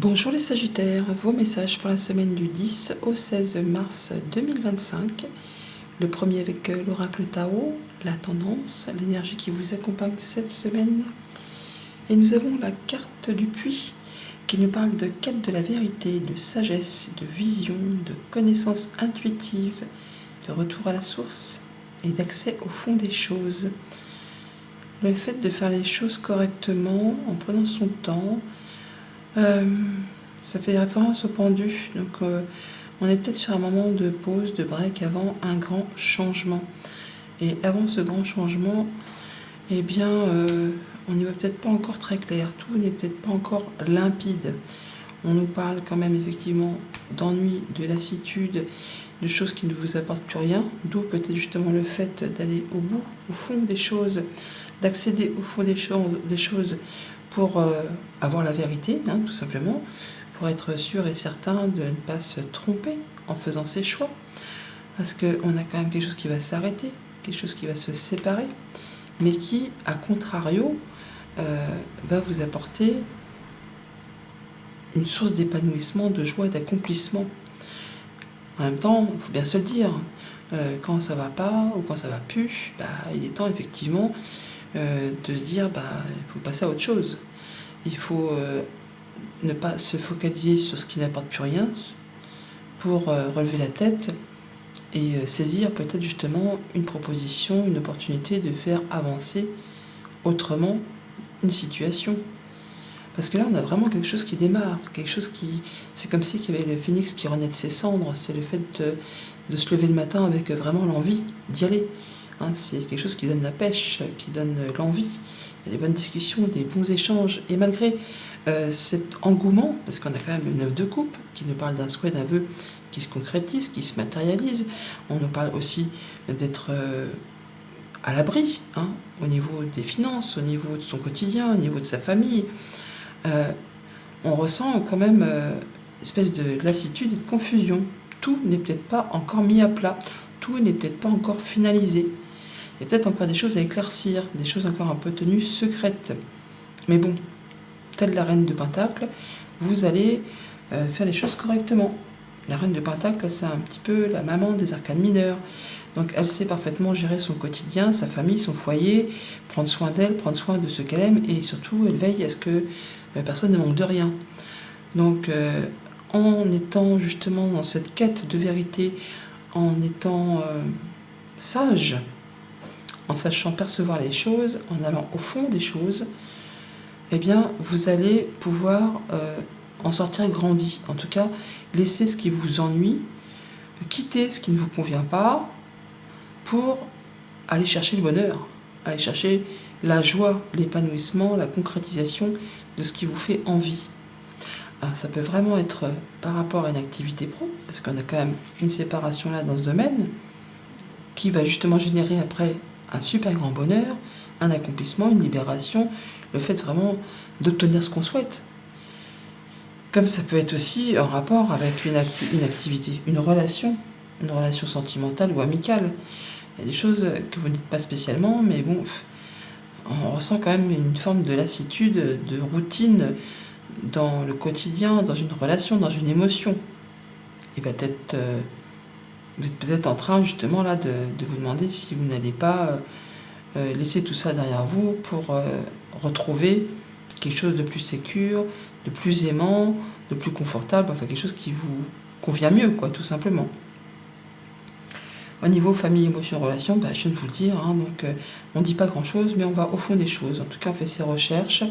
Bonjour les Sagittaires, vos messages pour la semaine du 10 au 16 mars 2025. Le premier avec l'oracle Tao, la tendance, l'énergie qui vous accompagne cette semaine. Et nous avons la carte du puits qui nous parle de quête de la vérité, de sagesse, de vision, de connaissance intuitive, de retour à la source et d'accès au fond des choses. Le fait de faire les choses correctement, en prenant son temps, ça fait référence au pendu, donc on est peut-être sur un moment de pause, de break avant un grand changement. Et avant ce grand changement, eh bien, on n'y voit peut-être pas encore très clair, tout n'est peut-être pas encore limpide. On nous parle quand même effectivement d'ennui, de lassitude, de choses qui ne vous apportent plus rien, d'où peut-être justement le fait d'aller au bout, au fond des choses, d'accéder au fond des choses pour avoir la vérité, tout simplement, pour être sûr et certain de ne pas se tromper en faisant ses choix. Parce qu'on a quand même quelque chose qui va s'arrêter, quelque chose qui va se séparer, mais qui, à contrario, va vous apporter une source d'épanouissement, de joie, d'accomplissement. En même temps, il faut bien se le dire, quand ça va pas ou quand ça va plus, il est temps effectivement de se dire il faut passer à autre chose. Il faut ne pas se focaliser sur ce qui n'apporte plus rien pour relever la tête et saisir peut-être justement une proposition, une opportunité de faire avancer autrement une situation. Parce que là, on a vraiment quelque chose qui démarre, quelque chose qui... C'est comme si il y avait le phénix qui renaît de ses cendres, c'est le fait de se lever le matin avec vraiment l'envie d'y aller. C'est quelque chose qui donne la pêche, qui donne l'envie. Il y a des bonnes discussions, des bons échanges. Et malgré cet engouement, parce qu'on a quand même une 9 de coupe qui nous parle d'un souhait, d'un vœu qui se concrétise, qui se matérialise. On nous parle aussi d'être à l'abri, au niveau des finances, au niveau de son quotidien, au niveau de sa famille. On ressent quand même une espèce de lassitude et de confusion. Tout n'est peut-être pas encore mis à plat, tout n'est peut-être pas encore finalisé. Il y a peut-être encore des choses à éclaircir, des choses encore un peu tenues secrètes. Mais bon, telle la reine de Pentacle, vous allez faire les choses correctement. La reine de Pentacle, c'est un petit peu la maman des arcanes mineurs. Donc elle sait parfaitement gérer son quotidien, sa famille, son foyer, prendre soin d'elle, prendre soin de ce qu'elle aime, et surtout elle veille à ce que personne ne manque de rien. Donc en étant justement dans cette quête de vérité, en étant sage, en sachant percevoir les choses, en allant au fond des choses, eh bien vous allez pouvoir en sortir grandi. En tout cas, laisser ce qui vous ennuie, quitter ce qui ne vous convient pas, pour aller chercher le bonheur, aller chercher la joie, l'épanouissement, la concrétisation de ce qui vous fait envie. Alors, ça peut vraiment être par rapport à une activité pro, parce qu'on a quand même une séparation là dans ce domaine, qui va justement générer après un super grand bonheur, un accomplissement, une libération, le fait vraiment d'obtenir ce qu'on souhaite. Comme ça peut être aussi en rapport avec une activité, une relation sentimentale ou amicale. Il y a des choses que vous ne dites pas spécialement, mais bon, on ressent quand même une forme de lassitude, de routine dans le quotidien, dans une relation, dans une émotion. Et vous êtes peut-être en train justement là de vous demander si vous n'allez pas laisser tout ça derrière vous pour retrouver quelque chose de plus sécure, de plus aimant, de plus confortable, enfin quelque chose qui vous convient mieux, tout simplement. Au niveau famille, émotion, relation, je viens de vous le dire, donc on ne dit pas grand-chose, mais on va au fond des choses. En tout cas, on fait ses recherches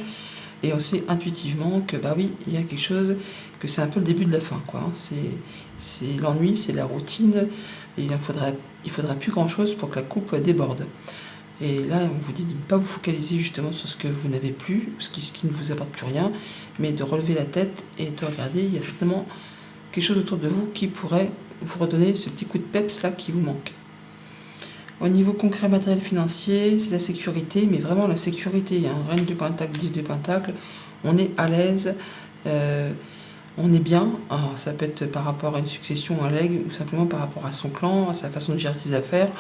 et on sait intuitivement que, oui, il y a quelque chose, que c'est un peu le début de la fin, C'est l'ennui, c'est la routine, et il faudra plus grand-chose pour que la coupe déborde. Et là, on vous dit de ne pas vous focaliser justement sur ce que vous n'avez plus, ce qui ne vous apporte plus rien, mais de relever la tête et de regarder, il y a certainement quelque chose autour de vous qui pourrait vous redonner ce petit coup de peps là qui vous manque. Au niveau concret, matériel, financier, c'est la sécurité, mais vraiment la sécurité. Reine de Pentacle, 10 de Pentacle, on est à l'aise, on est bien. Alors, ça peut être par rapport à une succession, un legs, ou simplement par rapport à son clan, à sa façon de gérer ses affaires.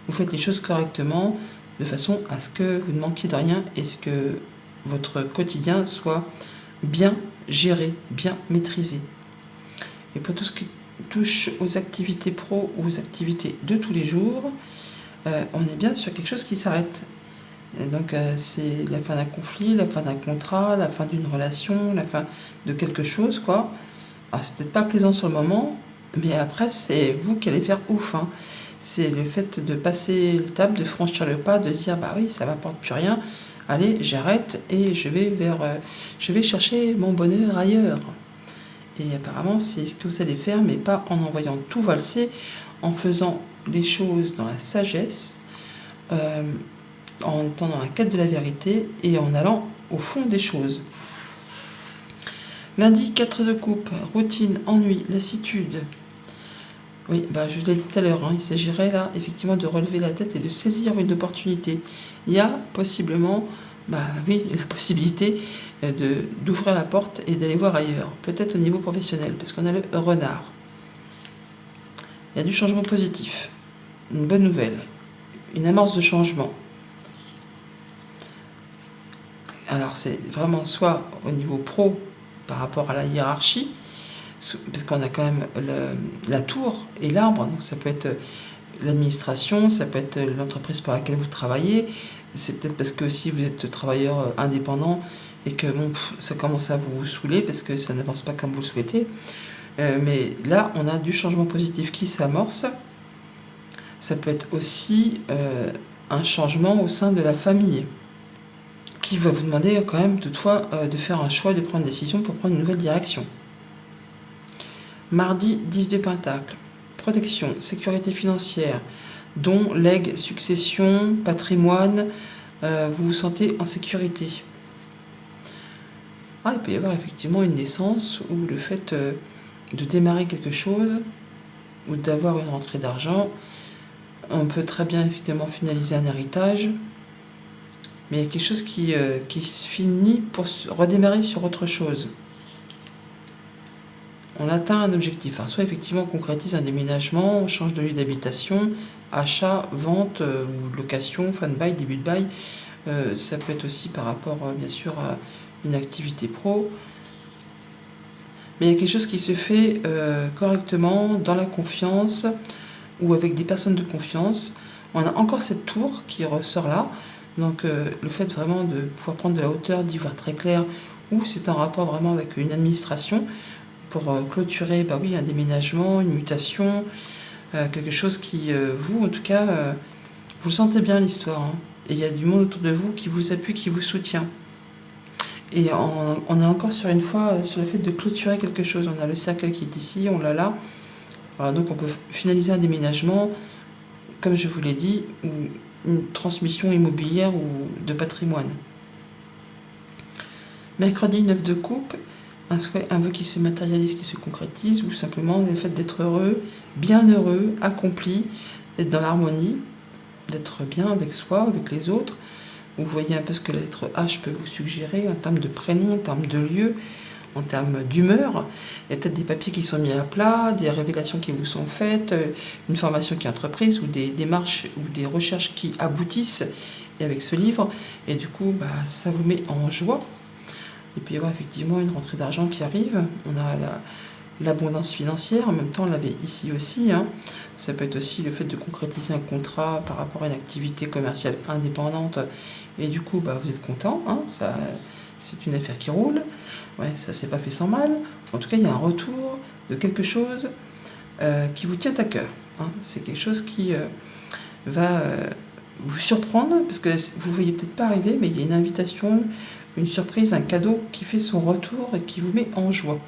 Vous faites les choses correctement, de façon à ce que vous ne manquiez de rien et ce que votre quotidien soit bien gérer, bien maîtriser. Et pour tout ce qui touche aux activités pro ou aux activités de tous les jours, on est bien sur quelque chose qui s'arrête. Et donc c'est la fin d'un conflit, la fin d'un contrat, la fin d'une relation, la fin de quelque chose, quoi. Alors c'est peut-être pas plaisant sur le moment, mais après c'est vous qui allez faire ouf, hein. C'est le fait de passer l'étape, de franchir le pas, de se dire bah oui, ça m'apporte plus rien. Allez, j'arrête et je vais chercher mon bonheur ailleurs. Et apparemment, c'est ce que vous allez faire, mais pas en envoyant tout valser, en faisant les choses dans la sagesse, en étant dans la quête de la vérité et en allant au fond des choses. Lundi, 4 de coupe, routine, ennui, lassitude. Oui, je l'ai dit tout à l'heure, hein, il s'agirait là effectivement de relever la tête et de saisir une opportunité. Il y a possiblement, la possibilité d'ouvrir la porte et d'aller voir ailleurs, peut-être au niveau professionnel, parce qu'on a le renard. Il y a du changement positif, une bonne nouvelle, une amorce de changement. Alors c'est vraiment soit au niveau pro par rapport à la hiérarchie, parce qu'on a quand même la tour et l'arbre, donc ça peut être l'administration, ça peut être l'entreprise pour laquelle vous travaillez, c'est peut-être parce que aussi vous êtes travailleur indépendant et que ça commence à vous saouler parce que ça n'avance pas comme vous le souhaitez. Mais là, on a du changement positif qui s'amorce. Ça peut être aussi un changement au sein de la famille qui va vous demander quand même toutefois de faire un choix, de prendre une décision pour prendre une nouvelle direction. Mardi, 10 de Pentacle. Protection, sécurité financière, dons, legs, succession, patrimoine, vous vous sentez en sécurité. Il peut y avoir effectivement une naissance ou le fait de démarrer quelque chose ou d'avoir une rentrée d'argent. On peut très bien effectivement finaliser un héritage, mais il y a quelque chose qui se finit pour redémarrer sur autre chose. On atteint un objectif. Alors, soit effectivement on concrétise un déménagement, on change de lieu d'habitation, achat, vente ou location, fin de bail, début de bail. Ça peut être aussi par rapport bien sûr à une activité pro. Mais il y a quelque chose qui se fait correctement, dans la confiance ou avec des personnes de confiance. On a encore cette tour qui ressort là. Donc le fait vraiment de pouvoir prendre de la hauteur, d'y voir très clair, ou c'est en rapport vraiment avec une administration, pour clôturer un déménagement, une mutation, quelque chose qui, vous en tout cas, vous le sentez bien l'histoire. Hein. Et il y a du monde autour de vous qui vous appuie, qui vous soutient. Et on est encore sur une fois sur le fait de clôturer quelque chose. On a le cercueil qui est ici, on l'a là. Voilà, donc on peut finaliser un déménagement, comme je vous l'ai dit, ou une transmission immobilière ou de patrimoine. Mercredi, 9 de coupe. Un souhait, un vœu qui se matérialise, qui se concrétise, ou simplement le fait d'être heureux, bien heureux, accompli, d'être dans l'harmonie, d'être bien avec soi, avec les autres. Vous voyez un peu ce que la lettre H peut vous suggérer en termes de prénom, en termes de lieu, en termes d'humeur. Il y a peut-être des papiers qui sont mis à plat, des révélations qui vous sont faites, une formation qui est entreprise, ou des démarches ou des recherches qui aboutissent et avec ce livre. Et du coup, ça vous met en joie. Et puis il y avoir effectivement une rentrée d'argent qui arrive. On a l'abondance financière, en même temps on l'avait ici aussi. Hein. Ça peut être aussi le fait de concrétiser un contrat par rapport à une activité commerciale indépendante. Et du coup, vous êtes content. Hein. Ça, c'est une affaire qui roule. Ouais, ça s'est pas fait sans mal. En tout cas, il y a un retour de quelque chose qui vous tient à cœur. Hein. C'est quelque chose qui va vous surprendre, parce que vous ne voyez peut-être pas arriver, mais il y a une invitation, une surprise, un cadeau qui fait son retour et qui vous met en joie.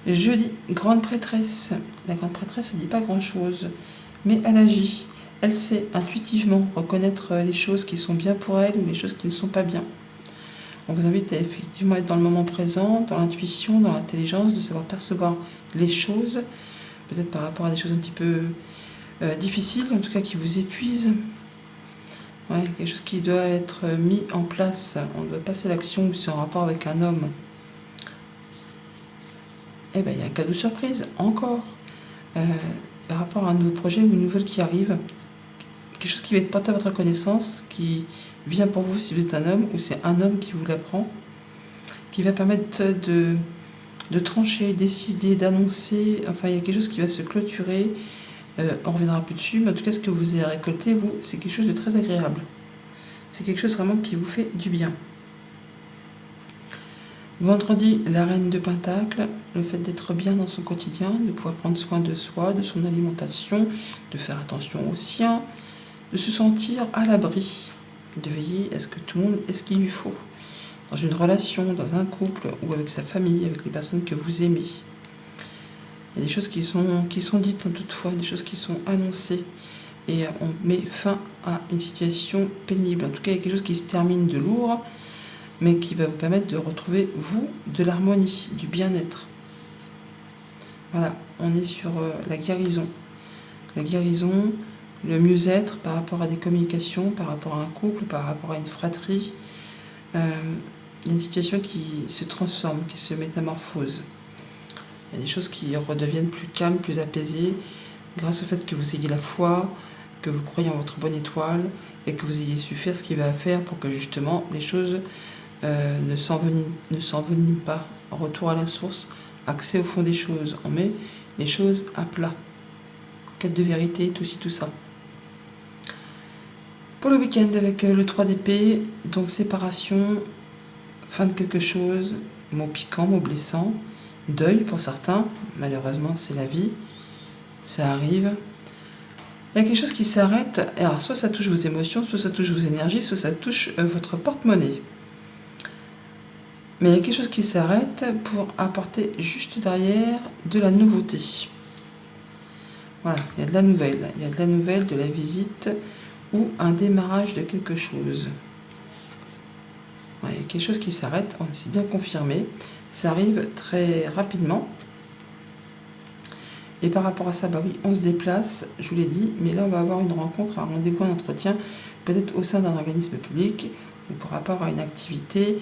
Jeudi, grande prêtresse. La grande prêtresse, elle ne dit pas grand-chose, mais elle agit. Elle sait intuitivement reconnaître les choses qui sont bien pour elle ou les choses qui ne sont pas bien. On vous invite à effectivement être dans le moment présent, dans l'intuition, dans l'intelligence, de savoir percevoir les choses, peut-être par rapport à des choses un petit peu difficiles, en tout cas qui vous épuisent. Ouais, quelque chose qui doit être mis en place. On doit passer à l'action, ou c'est en rapport avec un homme. Il y a un cadeau surprise, encore, par rapport à un nouveau projet ou une nouvelle qui arrive. Quelque chose qui va être porté à votre connaissance, qui vient pour vous si vous êtes un homme, ou c'est un homme qui vous l'apprend, qui va permettre de trancher, décider, d'annoncer. Enfin, il y a quelque chose qui va se clôturer. On reviendra plus dessus, mais en tout cas, ce que vous avez récolté, vous, c'est quelque chose de très agréable. C'est quelque chose vraiment qui vous fait du bien. Vendredi, la reine de Pentacle, le fait d'être bien dans son quotidien, de pouvoir prendre soin de soi, de son alimentation, de faire attention aux siens, de se sentir à l'abri, de veiller à ce que tout le monde ait ce qu'il lui faut, dans une relation, dans un couple ou avec sa famille, avec les personnes que vous aimez. Il y a des choses qui sont dites toutefois, des choses qui sont annoncées, et on met fin à une situation pénible. En tout cas, il y a quelque chose qui se termine de lourd, mais qui va vous permettre de retrouver, vous, de l'harmonie, du bien-être. Voilà, on est sur la guérison. La guérison, le mieux-être par rapport à des communications, par rapport à un couple, par rapport à une fratrie. Il y a une situation qui se transforme, qui se métamorphose. Il y a des choses qui redeviennent plus calmes, plus apaisées, grâce au fait que vous ayez la foi, que vous croyez en votre bonne étoile, et que vous ayez su faire ce qu'il va faire pour que justement les choses ne s'enveniment pas. Retour à la source, accès au fond des choses. On met les choses à plat. Quête de vérité, tout ci, tout ça. Pour le week-end avec le 3 d'épée, donc séparation, fin de quelque chose, mot piquant, mot blessant, deuil pour certains, malheureusement c'est la vie, ça arrive. Il y a quelque chose qui s'arrête, alors soit ça touche vos émotions, soit ça touche vos énergies, soit ça touche votre porte-monnaie. Mais il y a quelque chose qui s'arrête pour apporter juste derrière de la nouveauté. Voilà, il y a de la nouvelle. Il y a de la nouvelle, de la visite ou un démarrage de quelque chose. Ouais, il y a quelque chose qui s'arrête, c'est bien confirmé. Ça arrive très rapidement. Et par rapport à ça, bah oui, on se déplace, je vous l'ai dit, mais là on va avoir une rencontre, un rendez-vous, un entretien, peut-être au sein d'un organisme public ou par rapport à une activité.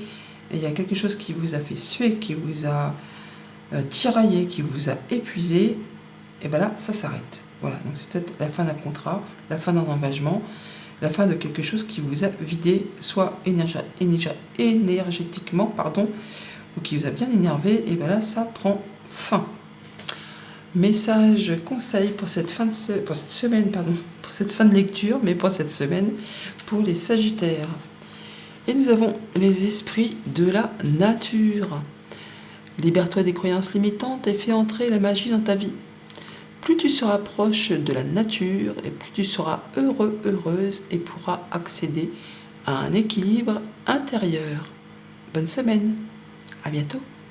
Et il y a quelque chose qui vous a fait suer, qui vous a tiraillé, qui vous a épuisé, et bien là, ça s'arrête. Voilà, donc c'est peut-être la fin d'un contrat, la fin d'un engagement, la fin de quelque chose qui vous a vidé, soit énergétiquement, ou qui vous a bien énervé, et bien là, ça prend fin. Message, conseil pour cette fin de lecture, mais pour cette semaine, pour les Sagittaires. Et nous avons les esprits de la nature. Libère-toi des croyances limitantes et fais entrer la magie dans ta vie. Plus tu seras proche de la nature et plus tu seras heureux, heureuse et pourras accéder à un équilibre intérieur. Bonne semaine, à bientôt.